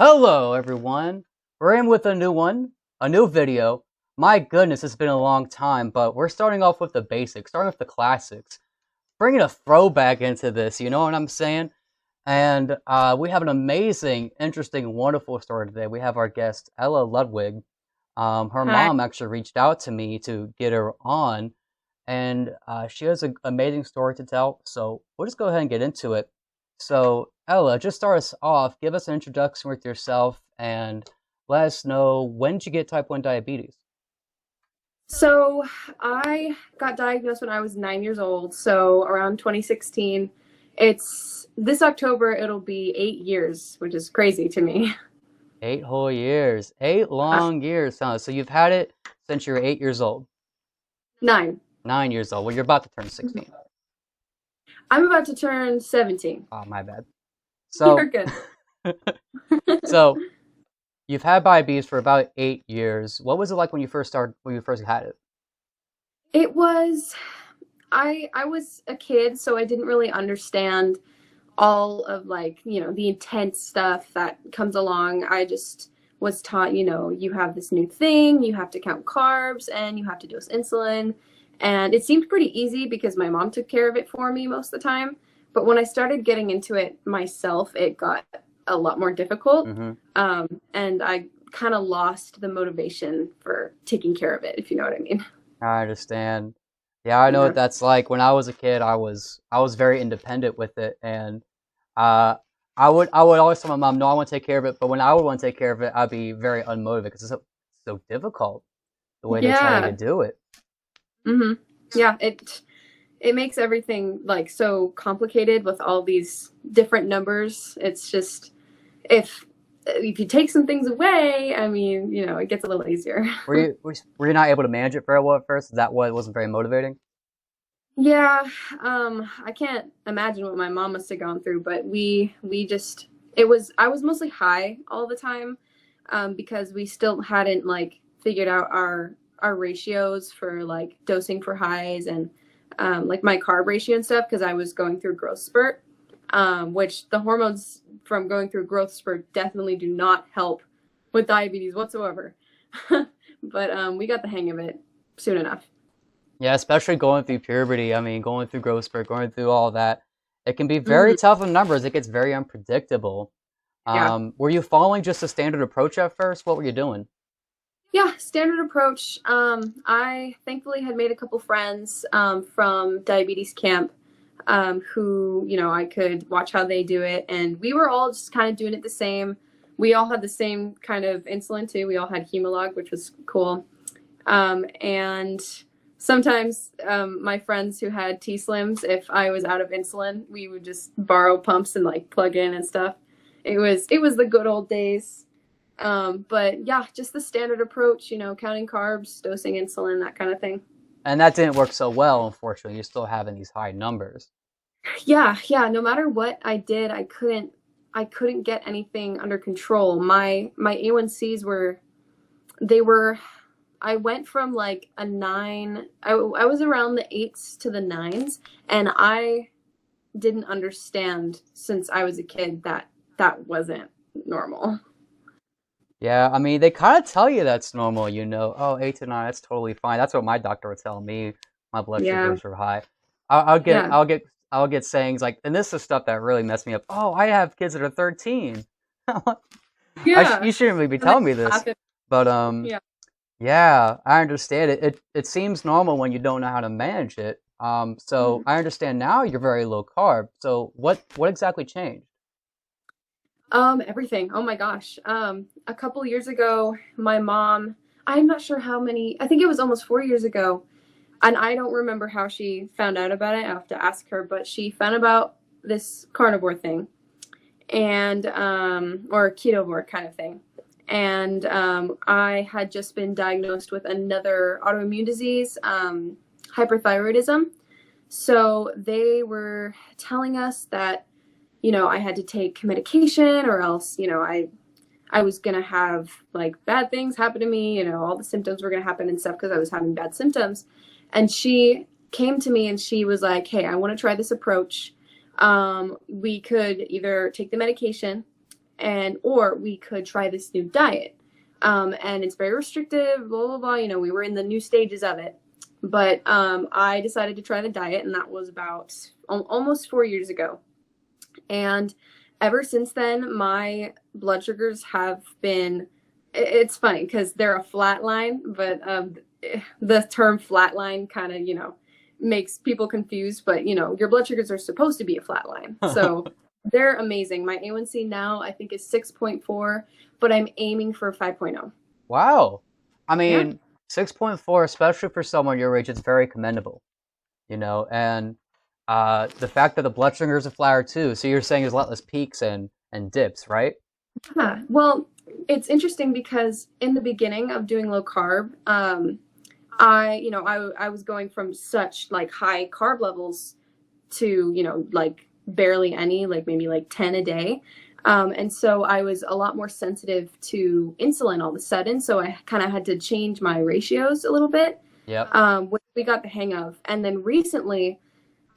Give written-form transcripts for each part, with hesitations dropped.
Hello everyone, we're in with a new one, a new video. My goodness, it's been a long time, but we're starting off with the basics, starting with the classics. Bringing a throwback into this, you know what I'm saying? And we have an amazing, interesting, wonderful story today. We have our guest, Ella Ludwig. Her Hi. mom actually reached out to me to get her on, and she has an amazing story to tell. So we'll just go ahead and get into it. So Ella, just start us off. Give us an introduction with yourself, and let us know, when did you get type 1 diabetes? So I got diagnosed when I was 9 years old, so around 2016. It's this October, it'll be 8 years, which is crazy to me. 8 whole years, 8 long years, huh? So you've had it since you were 8 years old, Nine. 9 years old. Well, you're about to turn 16. I'm about to turn 17. Oh, my bad. You're So, good. so you've had diabetes for about 8 years. What was it like when you first started, when you first had it? It was I was a kid, so I didn't really understand all of the intense stuff that comes along. I just was taught, you have this new thing, you have to count carbs and you have to dose insulin. And it seemed pretty easy because my mom took care of it for me most of the time. But when I started getting into it myself, it got a lot more difficult. Mm-hmm. And I kind of lost the motivation for taking care of it, if you know what I mean. I understand. Yeah, I know Yeah. what that's like. When I was a kid, I was very independent with it, and uh, I would always tell my mom, "No, I want to take care of it." But when I would want to take care of it, I'd be very unmotivated because it's so difficult the way they tell you to Yeah. do it. hmm Yeah. It makes everything like so complicated with all these different numbers. It's just if if you take some things away, I mean, it gets a little easier. Were you not able to manage it very well at first? Is that why it wasn't very motivating? Yeah, I can't imagine what my mom must have gone through, but we just I was mostly high all the time, because we still hadn't like figured out our ratios for like dosing for highs and like my carb ratio and stuff because I was going through growth spurt, which the hormones from going through growth spurt definitely do not help with diabetes whatsoever. But we got the hang of it soon enough. Yeah, especially going through puberty. I mean, going through growth spurt, going through all that. It can be very hmm tough on numbers. It gets very unpredictable. Yeah. Were you following just a standard approach at first? What were you doing? Yeah, standard approach. I thankfully had made a couple friends from diabetes camp, who, I could watch how they do it. And we were all just kind of doing it the same. We all had the same kind of insulin too. We all had Humalog, which was cool. And sometimes my friends who had T-Slims, if I was out of insulin, we would just borrow pumps and like plug in and stuff. It was the good old days. But yeah, just the standard approach, counting carbs, dosing insulin, that kind of thing. And that didn't work so well, unfortunately. You're still having these high numbers. Yeah, yeah, no matter what I did, I couldn't get anything under control. My A1Cs they were I went from like a 9. I was around the 8s to the 9s, and I didn't understand since I was a kid that that wasn't normal. Yeah, I mean, they kind of tell you that's normal, you know. Oh, 8 to 9, that's totally fine. That's what my doctor would tell me. My blood Yeah, sugars are high. I'll get, yeah, I'll get, I'll get sayings like, and this is stuff that really messed me up. Oh, I have kids that are 13. yeah. You shouldn't really be And they telling me this, laugh at but yeah. yeah, I understand it. It seems normal when you don't know how to manage it. So Mhm. I understand now you're very low carb. So what exactly changed? Everything. Oh my gosh. A couple years ago, my mom, I'm not sure how many, I think it was almost 4 years ago, and I don't remember how she found out about it. I have to ask her, but she found about this carnivore thing and or ketovore kind of thing. And I had just been diagnosed with another autoimmune disease, hyperthyroidism. So they were telling us that I had to take medication or else, I was gonna have like bad things happen to me, all the symptoms were gonna happen and stuff because I was having bad symptoms. And she came to me and she was like, "Hey, I want to try this approach. We could either take the medication and or we could try this new diet. And it's very restrictive, blah, blah, blah. You know, we were in the new stages of it. But I decided to try the diet, and that was about almost 4 years ago. And ever since then, my blood sugars have been, it's funny because they're a flat line, but the term flat line kind of, you know, makes people confused. But, you know, your blood sugars are supposed to be a flat line. So they're amazing. My A1C now, I think, is 6.4, but I'm aiming for 5.0. Wow. I mean, Yeah. 6.4, especially for someone your age, is very commendable, you know, and the fact that the blood sugars are flatter too. So you're saying there's a lot less peaks and dips, right? Huh. Well, it's interesting because in the beginning of doing low carb, I was going from such like high carb levels to, you know, like barely any, like maybe like 10 a day. And so I was a lot more sensitive to insulin all of a sudden. So I kind of had to change my ratios a little bit, Yep. which we got the hang of. And then recently,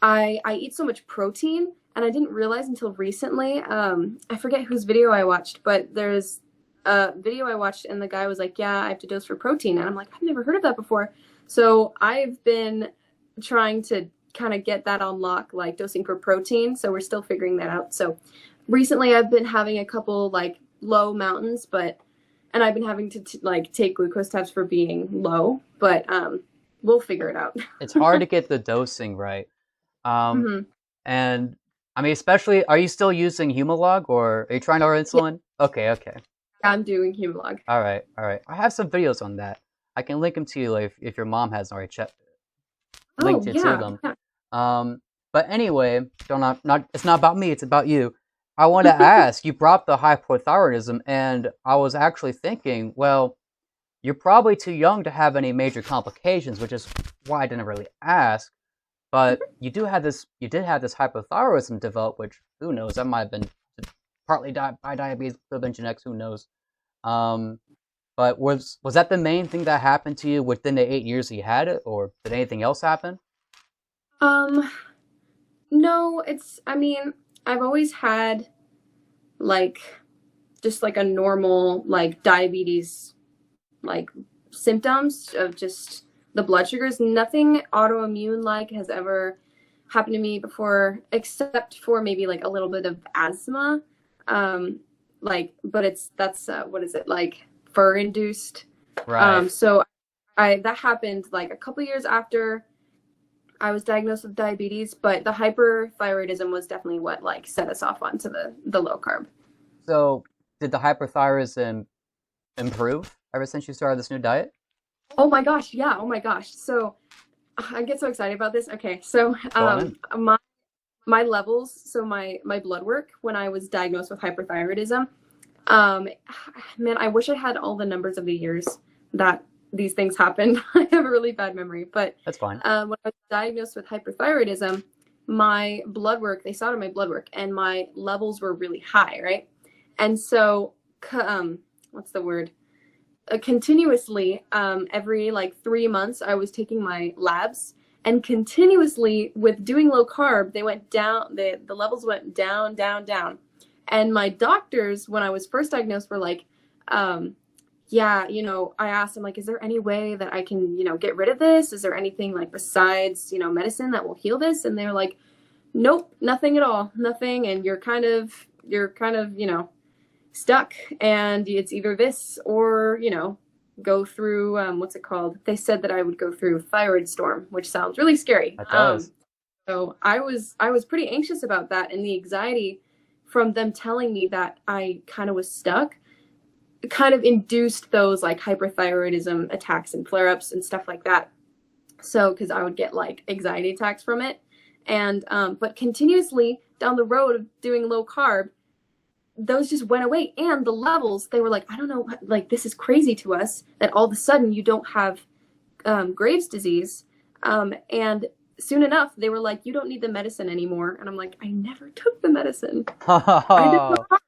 I eat so much protein, and I didn't realize until recently. I forget whose video I watched, but there's a video I watched, and the guy was like, "Yeah, I have to dose for protein," and I'm like, "I've never heard of that before." So I've been trying to kind of get that on lock, like dosing for protein. So we're still figuring that out. So recently, I've been having a couple like low mountains, and I've been having to like take glucose tabs for being low, but we'll figure it out. It's hard to get the dosing right. Um, Hmm. and I mean, especially, are you still using Humalog or are you trying to order Yeah, insulin? Okay, okay. I'm doing Humalog. All right, all right. I have some videos on that. I can link them to you if your mom hasn't already Oh linked it to yeah, them. yeah. But anyway, don't not it's not about me, it's about you. I want to ask, you brought the hypothyroidism, and I was actually thinking, well, you're probably too young to have any major complications, which is why I didn't really ask. But you did have this hypothyroidism develop, which who knows, that might have been partly by diabetes, could have been genetics, who knows. Um, but was that the main thing that happened to you within the 8 years that you had it, or did anything else happen? Um, no, I mean, I've always had like just like a normal like diabetes like symptoms of just the blood sugars. Nothing autoimmune like has ever happened to me before, except for maybe like a little bit of asthma. Um, like, but that's what is it like fur induced? Right. So I that happened like a couple years after I was diagnosed with diabetes, but the hyperthyroidism was definitely what like set us off onto the low carb. So did the hyperthyroidism improve ever since you started this new diet? Oh my gosh, yeah, oh my gosh. So I get so excited about this. Okay, so Go on in. my levels, so my blood work when I was diagnosed with hyperthyroidism, um, man, I wish I had all the numbers of the years that these things happened. I have a really bad memory, but That's fine. when I was diagnosed with hyperthyroidism, my blood work, they saw it in my blood work, and my levels were really high, right? And so, what's the word? Continuously, every like 3 months, I was taking my labs, and continuously with doing low carb, they went down. The levels went down, down, down. And my doctors, when I was first diagnosed, were like, yeah, you know, I asked them like, is there any way that I can, you know, get rid of this? Is there anything like besides, you know, medicine that will heal this? And they're like, nope, nothing at all, nothing. And you're kind of, you know, stuck, and it's either this or, you know, go through what's it called? They said that I would go through thyroid storm, which sounds really scary. That does. So I was pretty anxious about that, and the anxiety from them telling me that I kind of was stuck kind of induced those like hyperthyroidism attacks and flare-ups and stuff like that. So because I would get like anxiety attacks from it, and but continuously down the road of doing low carb, those just went away, and the levels, they were like, I don't know, like this is crazy to us that all of a sudden you don't have Graves' disease, and soon enough they were like, you don't need the medicine anymore, and I'm like, I never took the medicine. I did not.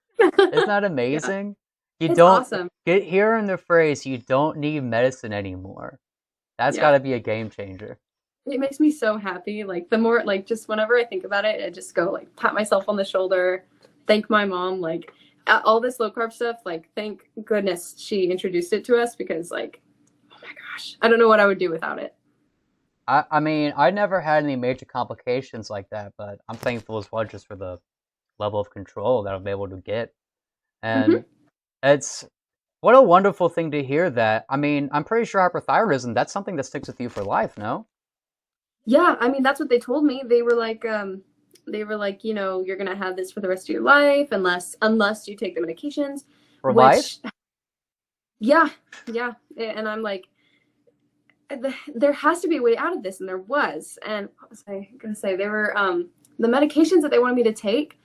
Isn't that Yeah, amazing? You it's don't awesome. get hearing the phrase, you don't need medicine anymore. That's got Yeah, to be a game changer. it makes me so happy. Like the more, like just whenever I think about it, I just go like pat myself on the shoulder, thank my mom. Like all this low carb stuff, like, thank goodness she introduced it to us, because, like, oh my gosh, I don't know what I would do without it. I mean, I never had any major complications like that, but I'm thankful as well just for the level of control that I'm able to get. Hmm. And it's what a wonderful thing to hear that. I mean, I'm pretty sure hyperthyroidism, that's something that sticks with you for life, no? Yeah, I mean, that's what they told me. They were like, you know, you're gonna have this for the rest of your life, unless you take the medications, For life? which, yeah, yeah. And I'm like, there has to be a way out of this, and there was. And what was I gonna say? They were the medications that they wanted me to take.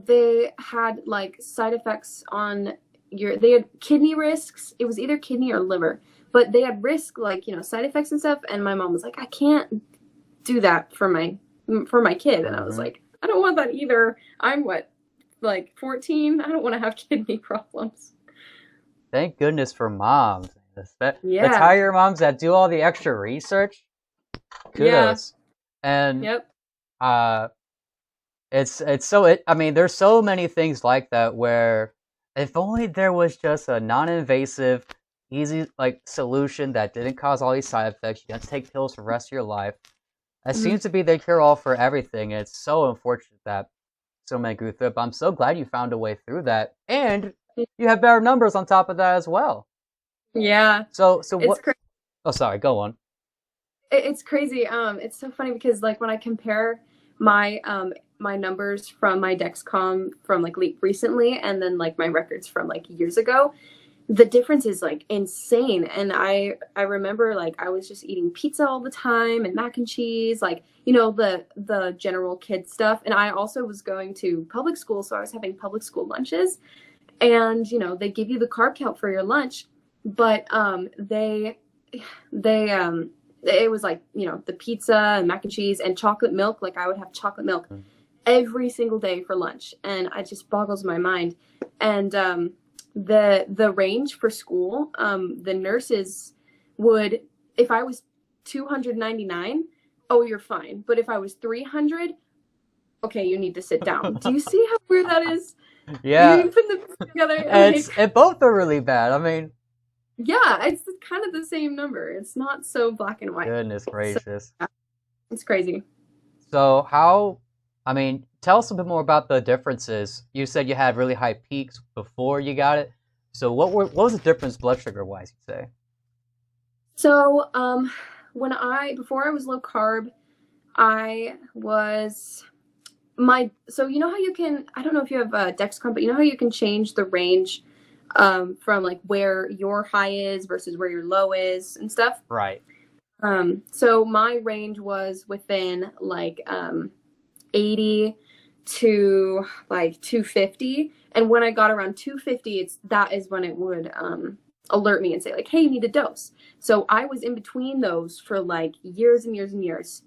They had like side effects on they had kidney risks. It was either kidney or liver, but they had risk, like, you know, side effects and stuff. And my mom was like, I can't do that for my kid. And I was Hmm. like, I don't want that either. I'm what, like 14? I don't want to have kidney problems. Thank goodness for moms. The Yeah. tiger moms that do all the extra research, Yeah. kudos. And Yep. uh I mean, there's so many things like that where if only there was just a non-invasive, easy like solution that didn't cause all these side effects. You don't have to take pills for the rest of your life. That Mhm. seems to be the cure all for everything. It's so unfortunate that so many go through it, but I'm so glad you found a way through that. And you have better numbers on top of that as well. Yeah. So It's what crazy. oh sorry, go on. It's crazy. It's so funny because, like, when I compare my my numbers from my Dexcom from like recently, and then like my records from like years ago, the difference is like insane. And I remember, like, I was just eating pizza all the time and mac and cheese, like, you know, the general kid stuff. And I also was going to public school, so I was having public school lunches, and, you know, they give you the carb count for your lunch, but they it was like, you know, the pizza and mac and cheese and chocolate milk. Like, I would have chocolate milk Mm. every single day for lunch, and it just boggles my mind. And the range for school, the nurses would, if I was 299, oh, you're fine. But if I was 300, okay, you need to sit down. Do you see how weird that is? Yeah, You put them together, it's like, it both are really bad. I mean, yeah, it's kind of the same number. It's not so black and white. goodness So gracious. yeah, it's crazy. So how, I mean, tell us a bit more about the differences. You said you had really high peaks before you got it. So what was the difference blood sugar wise, you say? So before I was low carb, I was so you know how you can, I don't know if you have Dexcom, but you know how you can change the range from like where your high is versus where your low is and stuff. Right. So my range was within like 80 to like 250, and when I got around 250, that is when it would alert me and say like, hey, you need a dose. So I was in between those for like years and years and years.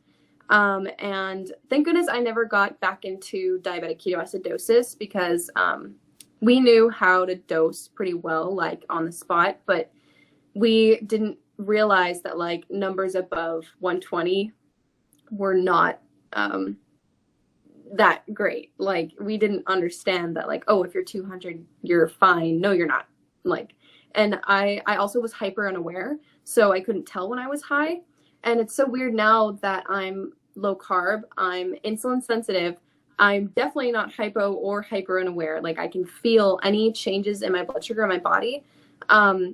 And thank goodness I never got back into diabetic ketoacidosis, because we knew how to dose pretty well, like on the spot, but we didn't realize that like numbers above 120 were not that great. Like, we didn't understand that, like, oh, if you're 200, you're fine. No, you're not. Like, and I also was hyper unaware, so I couldn't tell when I was high. And it's so weird now that I'm low carb, I'm insulin sensitive. I'm definitely not hypo or hyper unaware. Like, I can feel any changes in my blood sugar in my body,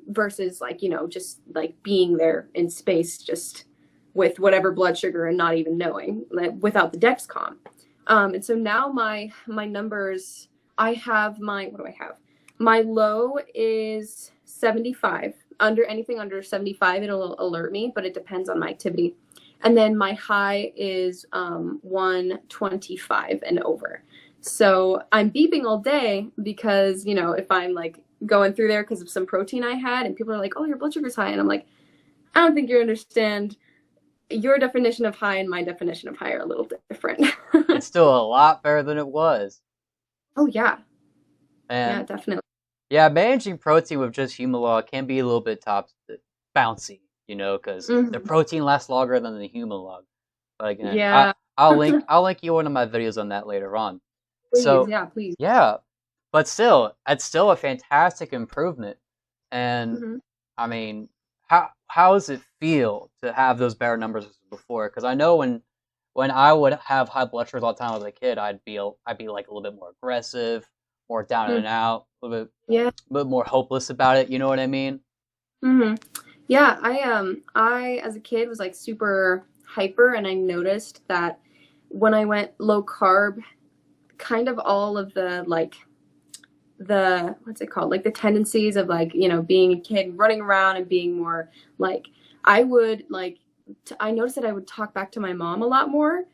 versus, like, you know, just like being there in space, just with whatever blood sugar and not even knowing, like, without the Dexcom. And so now my numbers, I have what do I have? My low is 75. Anything under 75, it'll alert me, but it depends on my activity. And then my high is 125 and over. So I'm beeping all day because, you know, if I'm like going through there because of some protein I had, and people are like, oh, your blood sugar's high. And I'm like, I don't think you understand. Your definition of high and my definition of high are a little different. It's still a lot better than it was. Oh, yeah. Yeah, And definitely. yeah, managing protein with just Humalog can be a little bit bouncy, you know, because the Mhm. protein lasts longer than the Humalog. But again, Yeah. I'll link you one of my videos on that later on. Please, So yeah, please. yeah, but still, it's still a fantastic improvement. And Hmm. I mean, how does it feel to have those better numbers as before? Because I know when I would have high blood sugars all the time as a kid, I'd be like a little bit more aggressive, more down and out, Yeah. a bit more hopeless about it. You know what I mean? Hmm. Yeah, I as a kid was like super hyper, and I noticed that when I went low carb, kind of all of the like the what's it called, like the tendencies of like, being a kid running around and being more like, I would like I noticed that I would talk back to my mom a lot more,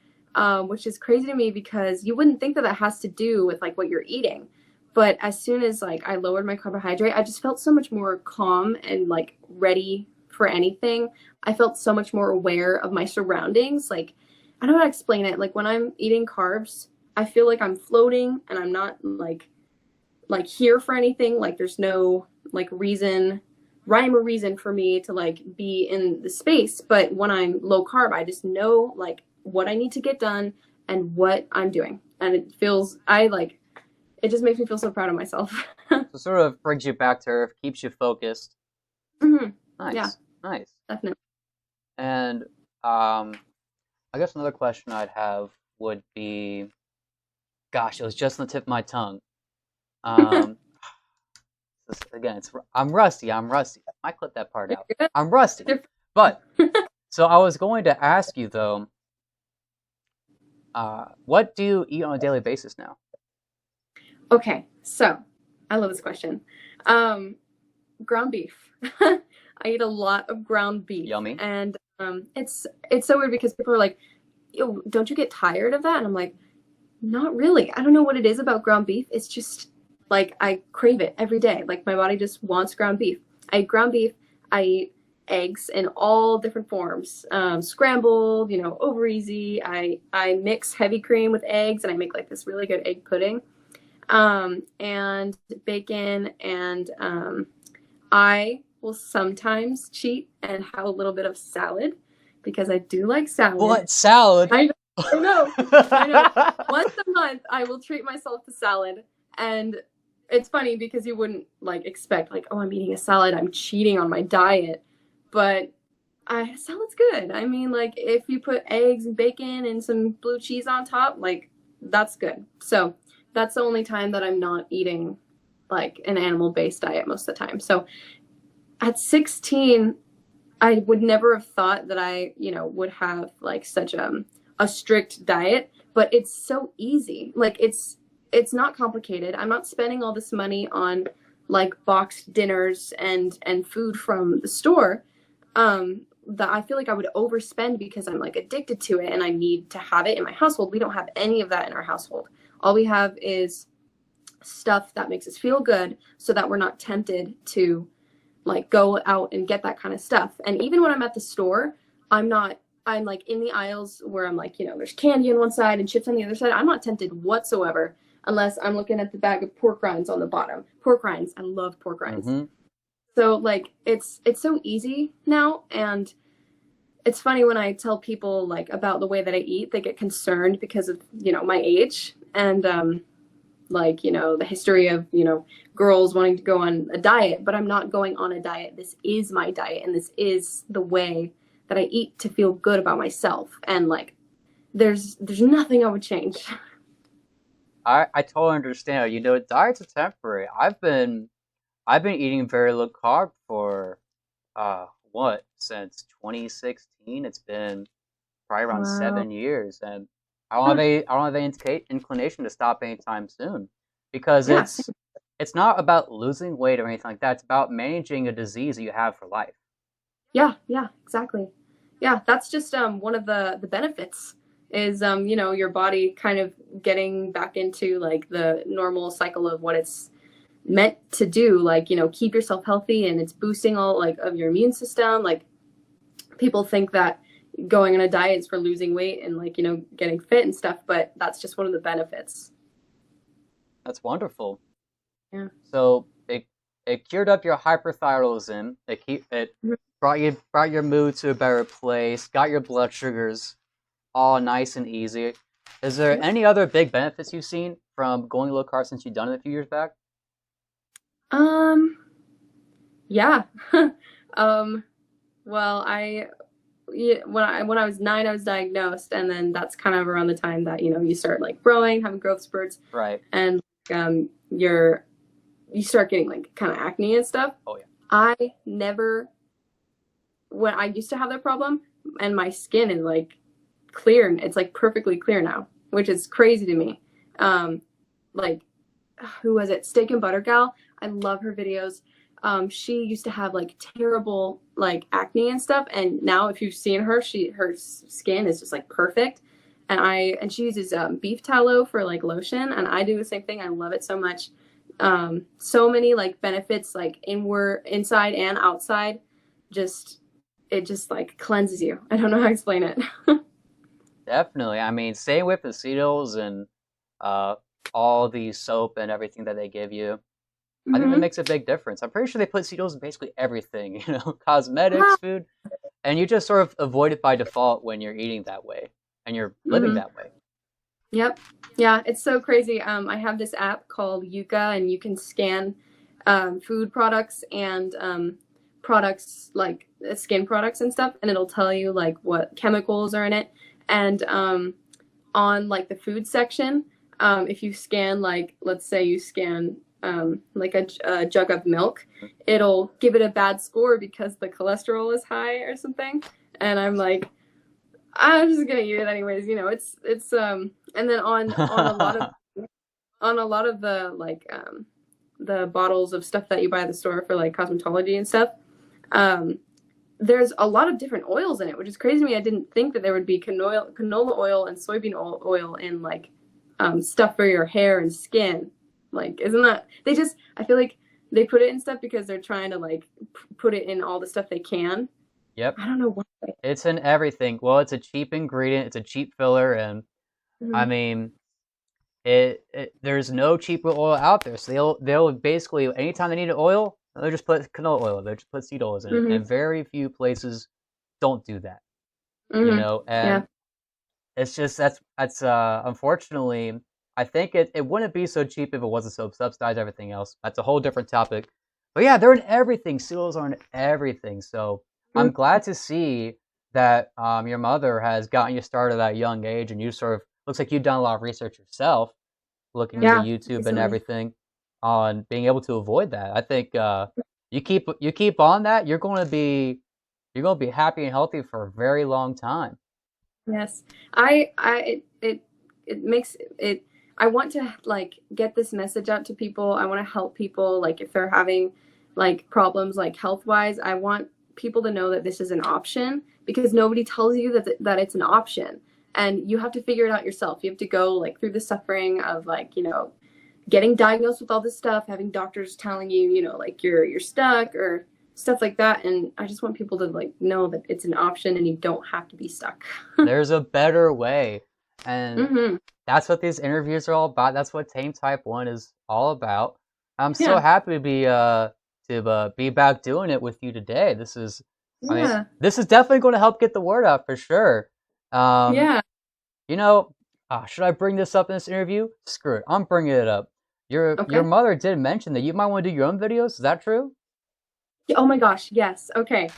which is crazy to me because you wouldn't think that that has to do with like what you're eating. But as soon as like I lowered my carbohydrate, I just felt so much more calm and like ready for anything. I felt so much more aware of my surroundings. Like, I don't know how to explain it. Like when I'm eating carbs, I feel like I'm floating and I'm not like here for anything. Like there's no like reason, rhyme or reason for me to like be in the space. But when I'm low carb, I just know like what I need to get done and what I'm doing. And it feels, it just makes me feel so proud of myself. So sort of brings you back to earth, keeps you focused. Hmm. Yeah, Nice, nice. definitely. And I guess another question I'd have would be, gosh, it was just on the tip of my tongue. Um, again, I'm rusty. I'm rusty. I might clip that part out. I'm rusty. But so I was going to ask you though, what do you eat on a daily basis now? Okay, so I love this question. Um, Ground beef. I eat a lot of ground beef, Yummy. and it's so weird because people are like, "Yo, don't you get tired of that?" And I'm like, not really. I don't know what it is about ground beef. It's just like I crave it every day. Like my body just wants ground beef. I eat ground beef. I eat eggs in all different forms, scrambled, over easy. I mix heavy cream with eggs, and I make like this really good egg pudding, and bacon, and I will sometimes cheat and have a little bit of salad because I do like salad. What salad? I know. I know. Once a month, I will treat myself to salad, and it's funny because you wouldn't like expect like, oh, I'm eating a salad, I'm cheating on my diet, but salad's good. I mean, like if you put eggs and bacon and some blue cheese on top, like that's good. So that's the only time that I'm not eating like an animal-based diet most of the time. So at 16, I would never have thought that I, would have like such a strict diet, but it's so easy. Like it's not complicated. I'm not spending all this money on like boxed dinners and food from the store. That I feel like I would overspend because I'm like addicted to it and I need to have it in my household. We don't have any of that in our household. All we have is stuff that makes us feel good so that we're not tempted to like go out and get that kind of stuff. And even when I'm at the store, I'm like in the aisles where I'm like, there's candy on one side and chips on the other side. I'm not tempted whatsoever unless I'm looking at the bag of pork rinds on the bottom. Pork rinds. I love pork rinds. Mm-hmm. So like it's so easy now, and it's funny when I tell people like about the way that I eat, they get concerned because of, my age and like, the history of, girls wanting to go on a diet, but I'm not going on a diet. This is my diet, and this is the way that I eat to feel good about myself. And like, there's nothing I would change. I totally understand. Diets are temporary. I've been eating very low carb for what, since 2016. It's been probably around Wow. 7 years, and Huh. I don't have any inclination to stop anytime soon, because Yeah. it's not about losing weight or anything like that. It's about managing a disease that you have for life. Yeah. Yeah. Exactly. Yeah. That's just one of the benefits is your body kind of getting back into like the normal cycle of what it's meant to do, like keep yourself healthy, and it's boosting all like of your immune system. Like people think that going on a diet is for losing weight and like getting fit and stuff, but that's just one of the benefits. That's wonderful. Yeah. So it cured up your hyperthyroidism. It brought your mood to a better place. Got your blood sugars all nice and easy. Is there any other big benefits you've seen from going low carb since you've done it a few years back? Um, yeah. um, well, when I was 9, I was diagnosed, and then that's kind of around the time that you start like growing, having growth spurts, Right. and you start getting like kind of acne and stuff. Oh yeah. I never when I used to have that problem, and my skin is like clear, and it's like perfectly clear now, which is crazy to me. Like, who was it? Steak and Butter Gal. I love her videos. She used to have like terrible like acne and stuff, and now if you've seen her, her skin is just like perfect. And she uses beef tallow for like lotion, and I do the same thing. I love it so much. So many like benefits, like inside and outside. It just like cleanses you. I don't know how to explain it. Definitely. I mean, staying with the Cetos and all the soap and everything that they give you, I think that Mm-hmm. makes a big difference. I'm pretty sure they put Cetos in basically everything, cosmetics, food, and you just sort of avoid it by default when you're eating that way and you're living Mm-hmm. that way. Yep. Yeah, it's so crazy. I have this app called Yuka, and you can scan food products and products like skin products and stuff, and it'll tell you like what chemicals are in it. And on like the food section, if you scan like, let's say you scan like a jug of milk, it'll give it a bad score because the cholesterol is high or something. And I'm like, I'm just gonna eat it anyways. It's and then on a lot of the bottles of stuff that you buy at the store for like cosmetology and stuff, um, there's a lot of different oils in it, which is crazy to me. I didn't think that there would be canola oil and soybean oil in like stuff for your hair and skin. Like, isn't that I feel like they put it in stuff because they're trying to like put it in all the stuff they can. Yep. I don't know why. It's in everything. Well, it's a cheap ingredient, it's a cheap filler, and I Mm-hmm. mean, there's no cheaper oil out there. So they'll basically anytime they need an oil, they'll just put canola oil, they'll just put seed oils in it. Mm-hmm. And very few places don't do that, Mm-hmm. Yeah. and it's just that's unfortunately I think it wouldn't be so cheap if it wasn't so subsidized everything else. That's a whole different topic. But yeah, they're in everything. Seals are in everything. So I'm Mm-hmm. glad to see that your mother has gotten you started at a young age, and you sort of looks like you've done a lot of research yourself, looking into Yeah. YouTube and Recently. everything on being able to avoid that. I think you keep on that, you're going to be happy and healthy for a very long time. Yes. It makes it, I want to like get this message out to people. I want to help people, like if they're having like problems like health wise. I want people to know that this is an option, because nobody tells you that it's an option, and you have to figure it out yourself. You have to go like through the suffering of like, getting diagnosed with all this stuff, having doctors telling you, like you're stuck or stuff like that. And I just want people to like know that it's an option and you don't have to be stuck. There's a better way. And Mm-hmm. that's what these interviews are all about. That's what Tame Type 1 is all about. I'm so Yeah. happy to be back doing it with you today. I mean, Yeah. this is definitely going to help get the word out for sure. Um, Yeah. you know, should I bring this up in this interview? Screw it. I'm bringing it up. Your Okay. mother did mention that you might want to do your own videos. Is that true? Oh my gosh. Yes. Okay.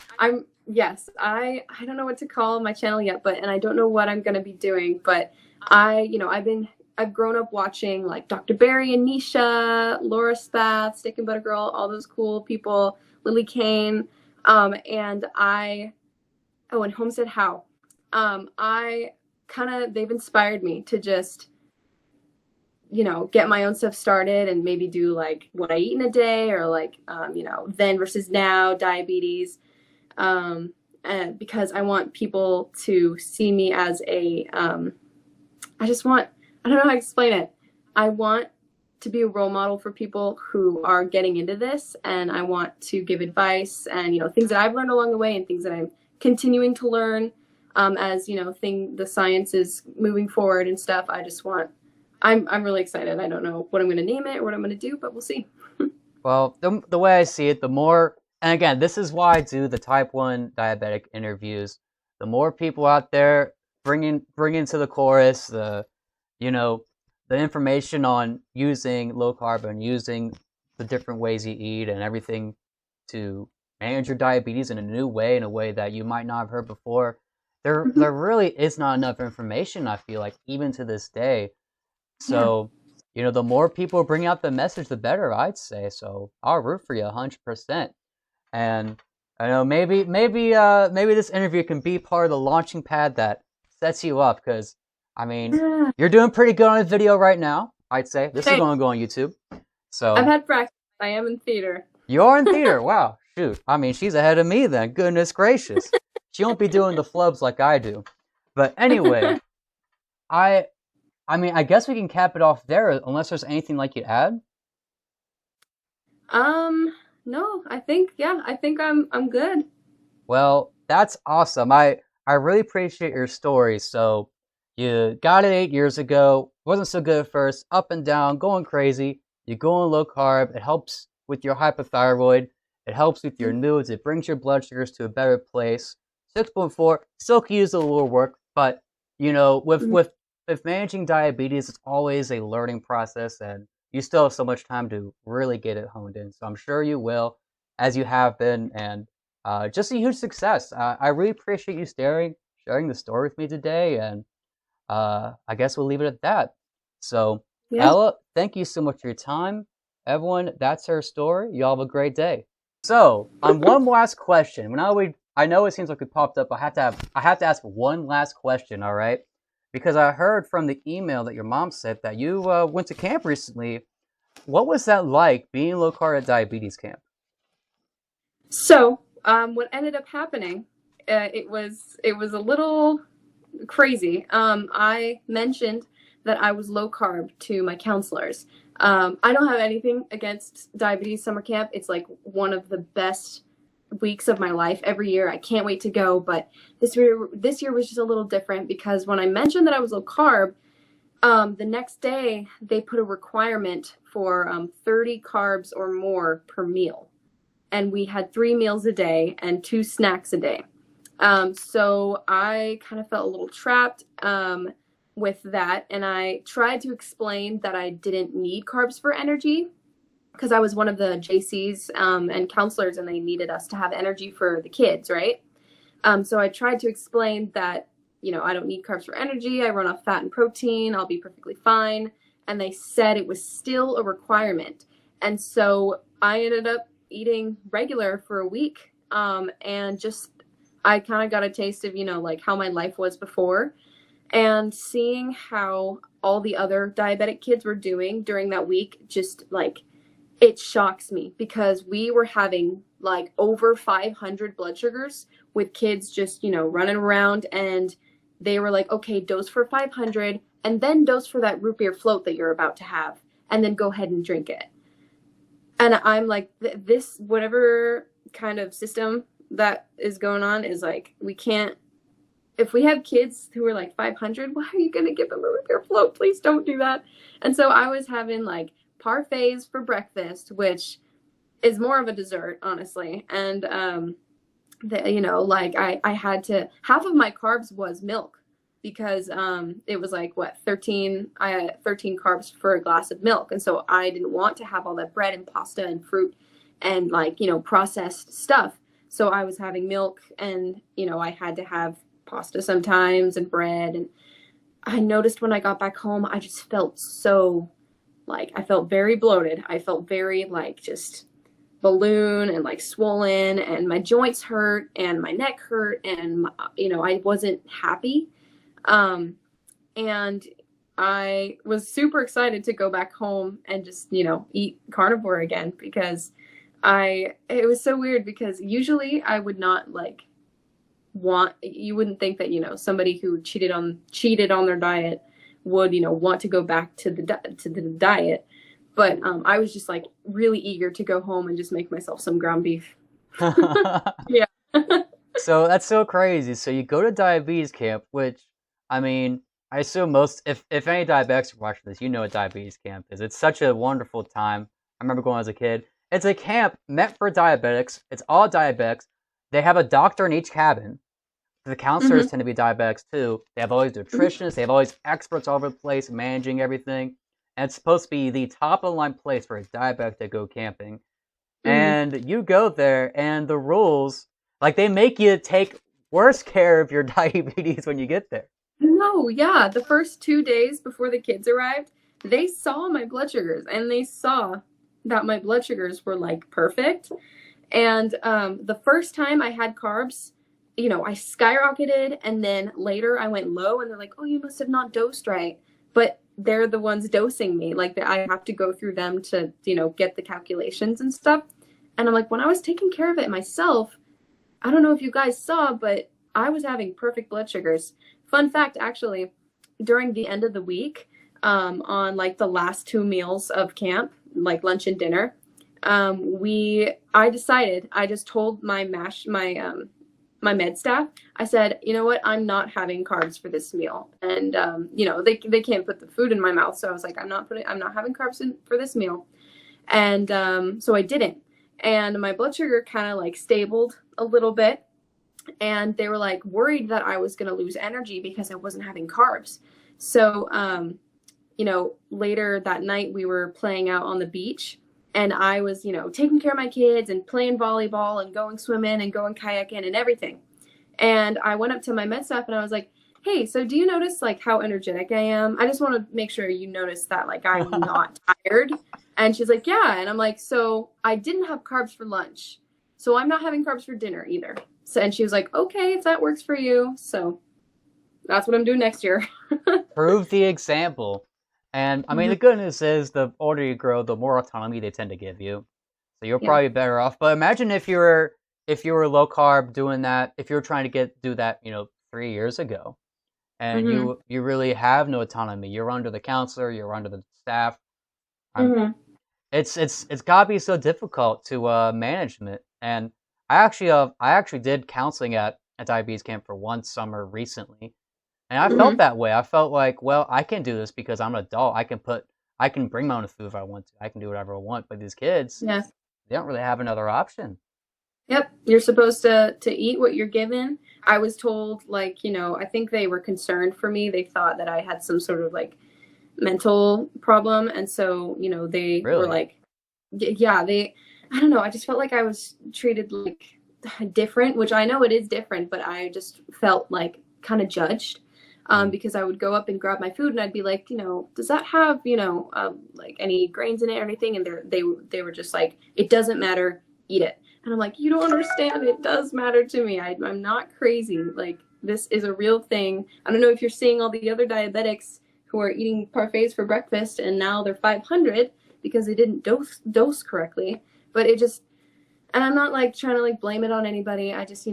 Yes. I don't know what to call my channel yet, and I don't know what I'm going to be doing, but I've grown up watching like Dr. Barry and Nisha, Laura Spath, Stick and Butter Girl, all those cool people, Lily Kane. And and Homestead How. I they've inspired me to just, get my own stuff started and maybe do like what I eat in a day, or like, then versus now, diabetes. And because I want people to see me as I don't know how to explain it. I want to be a role model for people who are getting into this, and I want to give advice and, things that I've learned along the way and things that I'm continuing to learn, as, the science is moving forward and stuff. I'm really excited. I don't know what I'm going to name it or what I'm going to do, but we'll see. Well, the way I see it, the more, and again, this is why I do the type 1 diabetic interviews. The more people out there bringing to the chorus, you know, the information on using low carb and using the different ways you eat and everything to manage your diabetes in a new way, in a way that you might not have heard before. There Hmm. really is not enough information, I feel like, even to this day. Yeah. So, the more people bring out the message, the better, I'd say. So I'll root for you 100%. And I know maybe this interview can be part of the launching pad that sets you up, because I mean, Yeah. you're doing pretty good on a video right now, I'd say. This is Thanks. going to go on YouTube. I've So had practice. I am in theater. you're in theater. Wow, shoot. I mean, she's ahead of me then. Goodness gracious. She won't be doing the flubs like I do. But anyway, I I mean, I guess we can cap it off there unless there's anything like you add. Um, no, I think I'm good. Well, that's awesome. I really appreciate your story. So you got it 8 years ago, wasn't so good at first, up and down, going crazy. You go on low carb. It helps with your hypothyroid. It helps with your moods. It brings your blood sugars to a better place. 6.4 still could use a little work, but with Mhm. with managing diabetes, it's always a learning process, and you still have so much time to really get it honed in. So I'm sure you will, as you have been, and just a huge success. I really appreciate you sharing the story with me today, and I guess we'll leave it at that. So, Yeah. Ella, thank you so much for your time. Everyone, that's her story. Y'all have a great day. So, on one last question, I know it seems like we popped up. I have to ask one last question. All right, because I heard from the email that your mom said that you went to camp recently. What was that like being low carb at diabetes camp? So, what ended up happening, it was a little crazy. I mentioned that I was low carb to my counselors. I don't have anything against diabetes summer camp. It's like one of the best weeks of my life every year. I can't wait to go. But this year was just a little different because when I mentioned that I was low carb, the next day they put a requirement for 30 carbs or more per meal, and we had 3 meals a day and 2 snacks a day. So I kind of felt a little trapped with that. And I tried to explain that I didn't need carbs for energy because I was one of the JCs and counselors, and they needed us to have energy for the kids, right? So I tried to explain that, I don't need carbs for energy. I run off fat and protein. I'll be perfectly fine. And they said it was still a requirement. And so I ended up eating regular for a week, and just I kind of got a taste of, like how my life was before, and seeing how all the other diabetic kids were doing during that week, just like it shocks me because we were having like over 500 blood sugars with kids just, running around, and they were like, okay, dose for 500 and then dose for that root beer float that you're about to have, and then go ahead and drink it. And I'm like, this, whatever kind of system that is going on is like, we can't, if we have kids who are like 500, why are you going to give them a root beer float? Please don't do that. And so I was having like parfaits for breakfast, which is more of a dessert, honestly. And, like I had to, half of my carbs was milk because it was like what 13 I had 13 carbs for a glass of milk, and so I didn't want to have all that bread and pasta and fruit and like processed stuff. So I was having milk, and I had to have pasta sometimes and bread. And I noticed when I got back home, I just felt so like I felt very bloated. I felt very like just balloon and like swollen, and my joints hurt and my neck hurt, and I wasn't happy. And I was super excited to go back home and just, eat carnivore again because it was so weird because usually I would not like you wouldn't think that, somebody who cheated on their diet would, want to go back to the diet. But I was just like really eager to go home and just make myself some ground beef. Yeah. So that's so crazy. So you go to diabetes camp, which, I mean, I assume if any diabetics are watching this, you know what diabetes camp is. It's such a wonderful time. I remember going as a kid. It's a camp meant for diabetics. It's all diabetics. They have a doctor in each cabin The counselors Mm-hmm. tend to be diabetics too. They have always nutritionists, they have always experts all over the place managing everything. And it's supposed to be the top of the line place for a diabetic to go camping. Mm-hmm. And you go there, and the rules, like, they make you take worse care of your diabetes when you get there. No, yeah. The first 2 days before the kids arrived, they saw my blood sugars and they saw that my blood sugars were like perfect. And the first time I had carbs, I skyrocketed, and then later I went low, and they're like, "Oh, you must have not dosed right." But they're the ones dosing me. Like I have to go through them to, get the calculations and stuff. And I'm like, when I was taking care of it myself, I don't know if you guys saw, but I was having perfect blood sugars. Fun fact, actually, during the end of the week, on like the last 2 meals of camp, like lunch and dinner, I just told my med staff, I said, you know what, I'm not having carbs for this meal. And they can't put the food in my mouth, so I was like, I'm not having carbs for this meal. And so I didn't. And my blood sugar kind of like stabled a little bit. And they were like worried that I was going to lose energy because I wasn't having carbs. So, later that night we were playing out on the beach, and I was, taking care of my kids and playing volleyball and going swimming and going kayaking and everything. And I went up to my med staff and I was like, hey, so do you notice like how energetic I am? I just want to make sure you notice that like I'm not tired. And she's like, yeah. And I'm like, so I didn't have carbs for lunch, so I'm not having carbs for dinner either. So, and she was like, okay, if that works for you. So that's what I'm doing next year. Prove the example. And I mean, Mm-hmm. the good news is the older you grow, the more autonomy they tend to give you. So you're Yeah. probably better off. But imagine if you were low carb doing that, if you were trying to do that, 3 years ago, and Mm-hmm. you really have no autonomy. You're under the counselor, you're under the staff. I'm Mm-hmm. it's gotta be so difficult to management. And I actually did counseling at a diabetes camp for one summer recently, and I felt Mm-hmm. that way. I felt like, well, I can do this because I'm an adult. I can bring my own food if I want to. I can do whatever I want. But these kids, Yeah. they don't really have another option. Yep. You're supposed to eat what you're given. I was told, like, I think they were concerned for me. They thought that I had some sort of like mental problem. And so, they were Really. like, yeah, I don't know. I just felt like I was treated like different, which I know it is different, but I just felt like kind of judged. Mm. Because I would go up and grab my food and I'd be like, does that have, like any grains in it or anything? And they were just like, it doesn't matter, eat it. And I'm like, you don't understand. It does matter to me. I'm not crazy. Like, this is a real thing. I don't know if you're seeing all the other diabetics who are eating parfaits for breakfast and now they're 500 because they didn't dose correctly. But it just, and I'm not like trying to like blame it on anybody. I just,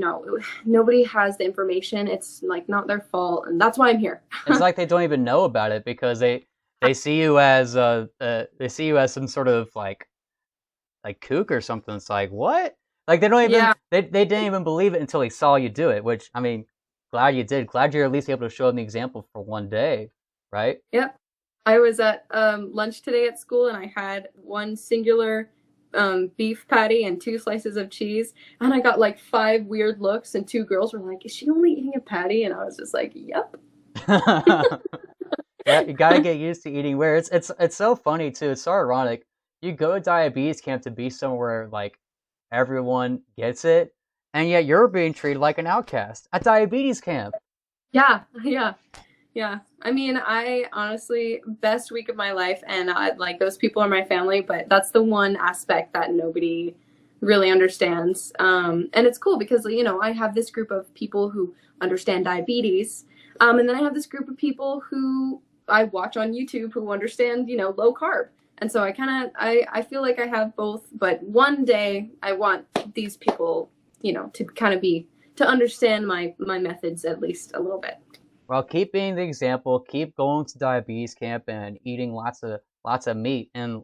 nobody has the information. It's like not their fault, and that's why I'm here. It's like they don't even know about it because they see you as some sort of like kook or something. It's like, what? Like they don't even Yeah. they didn't even believe it until they saw you do it. Which, I mean, glad you did. Glad you're at least able to show them the example for one day, right? Yep. I was at lunch today at school, and I had one singular beef patty and 2 slices of cheese, and I got like 5 weird looks, and 2 girls were like, "Is she only eating a patty?" And I was just like, "Yep." Yeah, you gotta get used to eating weird. It's so funny too. It's so ironic. You go to diabetes camp to be somewhere like everyone gets it, and yet you're being treated like an outcast at diabetes camp. Yeah, yeah, yeah. I mean, I honestly, best week of my life, and like those people are my family, but that's the one aspect that nobody really understands. And it's cool because, I have this group of people who understand diabetes, and then I have this group of people who I watch on YouTube who understand, low carb. And so I feel like I have both, but one day I want these people, to kind of to understand my methods at least a little bit. Well, keep being the example. Keep going to diabetes camp and eating lots of meat and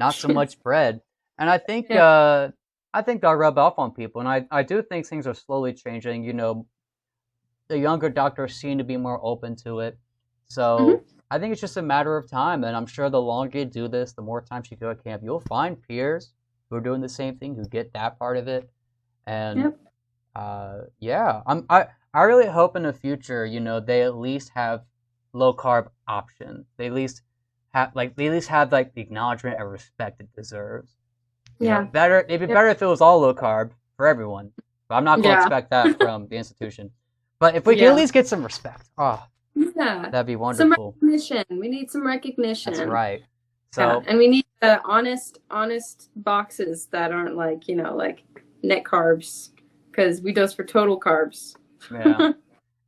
not so much bread. And Yeah. I think that'll rub off on people. And I do think things are slowly changing. The younger doctors seem to be more open to it. Hmm. So I think it's just a matter of time. And I'm sure the longer you do this, the more times you go to camp, you'll find peers who are doing the same thing, who get that part of it. And Yep. yeah, I really hope in the future, they at least have low carb options. They at least have like the acknowledgement and respect it deserves. Yeah. It'd be Yeah. better if it was all low carb for everyone. But I'm not going to Yeah. expect that from the institution. But if we can at Yeah. least get some respect, Yeah. that'd be Some wonderful. recognition. We need some recognition. That's right. Yeah. So, And we need honest boxes that aren't like, like net carbs, because we dose for total carbs. yeah.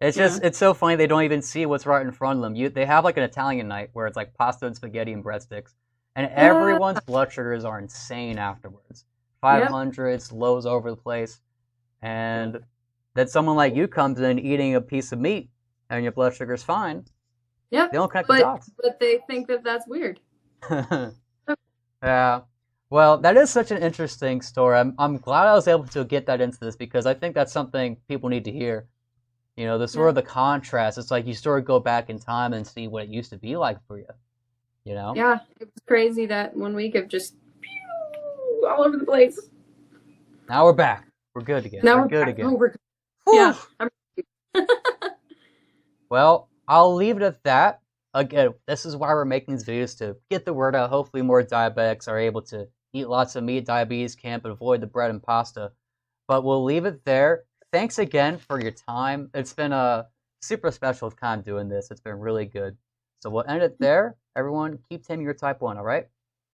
It's Yeah. just, it's so funny they don't even see what's right in front of them. They have like an Italian night where it's like pasta and spaghetti and breadsticks, and Yeah. everyone's blood sugars are insane afterwards. 500s, lows over the place, and then someone like you comes in eating a piece of meat, and your blood sugar's fine. Yep. They don't connect the dots. But they think that that's weird. Yeah. Well, that is such an interesting story. I'm glad I was able to get that into this because I think that's something people need to hear. The sort of the contrast. It's like you sort of go back in time and see what it used to be like for you. Yeah, it was crazy that 1 week of just all over the place. Now we're back. We're good again. Now we're good back. again. Oh, we're good. Whew. Yeah. Well, I'll leave it at that. Again, this is why we're making these videos, to get the word out. Hopefully more diabetics are able to eat lots of meat. Diabetes camp and avoid the bread and pasta. But we'll leave it there. Thanks again for your time. It's been a super special time doing this. It's been really good. So we'll end it there. Everyone, keep taming your type 1, all right?